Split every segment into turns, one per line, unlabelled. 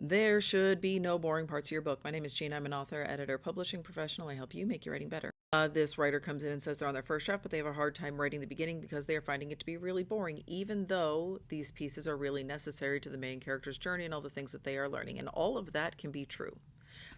There should be no boring parts of your book. My name is Jean. I'm an author, editor, publishing professional. I help you make your writing better. This writer comes in and says they're on their first draft, but they have a hard time writing the beginning because they are finding it to be really boring, even though these pieces are really necessary to the main character's journey and all the things that they are learning. And all of that can be true.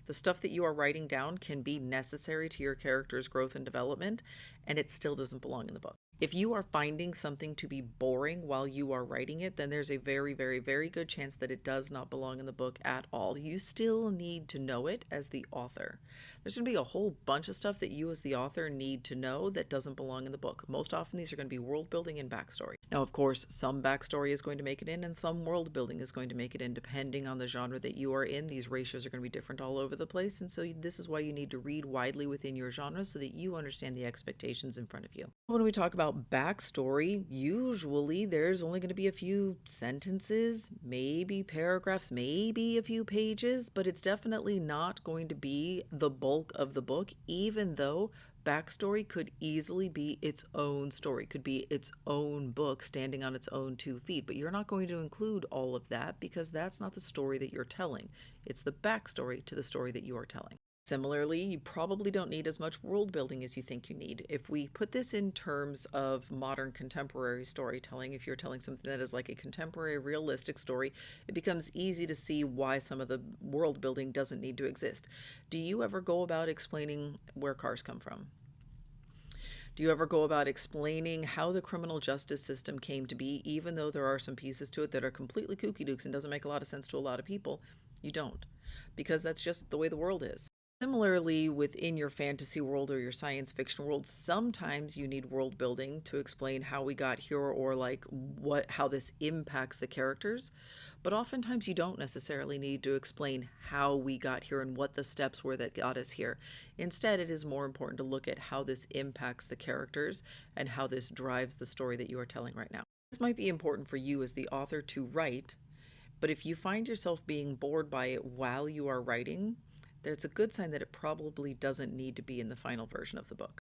The stuff that you are writing down can be necessary to your character's growth and development, and it still doesn't belong in the book. If you are finding something to be boring while you are writing it, then there's a very, very, very good chance that it does not belong in the book at all. You still need to know it as the author. There's going to be a whole bunch of stuff that you as the author need to know that doesn't belong in the book. Most often these are going to be world building and backstory. Now, of course, some backstory is going to make it in and some world building is going to make it in depending on the genre that you are in. These ratios are going to be different all over the place, and so this is why you need to read widely within your genre so that you understand the expectations in front of you. When we talk about backstory, usually there's only going to be a few sentences, maybe paragraphs, maybe a few pages, but it's definitely not going to be the bulk of the book, even though backstory could easily be its own story, could be its own book standing on its own 2 feet. But you're not going to include all of that because that's not the story that you're telling. It's the backstory to the story that you are telling. Similarly, you probably don't need as much world building as you think you need. If we put this in terms of modern contemporary storytelling, if you're telling something that is like a contemporary realistic story, it becomes easy to see why some of the world building doesn't need to exist. Do you ever go about explaining where cars come from? Do you ever go about explaining how the criminal justice system came to be, even though there are some pieces to it that are completely kooky dukes and doesn't make a lot of sense to a lot of people? You don't, because that's just the way the world is. Similarly, within your fantasy world or your science fiction world, sometimes you need world building to explain how we got here or like how this impacts the characters. But oftentimes you don't necessarily need to explain how we got here and what the steps were that got us here. Instead, it is more important to look at how this impacts the characters and how this drives the story that you are telling right now. This might be important for you as the author to write, but if you find yourself being bored by it while you are writing, there's a good sign that it probably doesn't need to be in the final version of the book.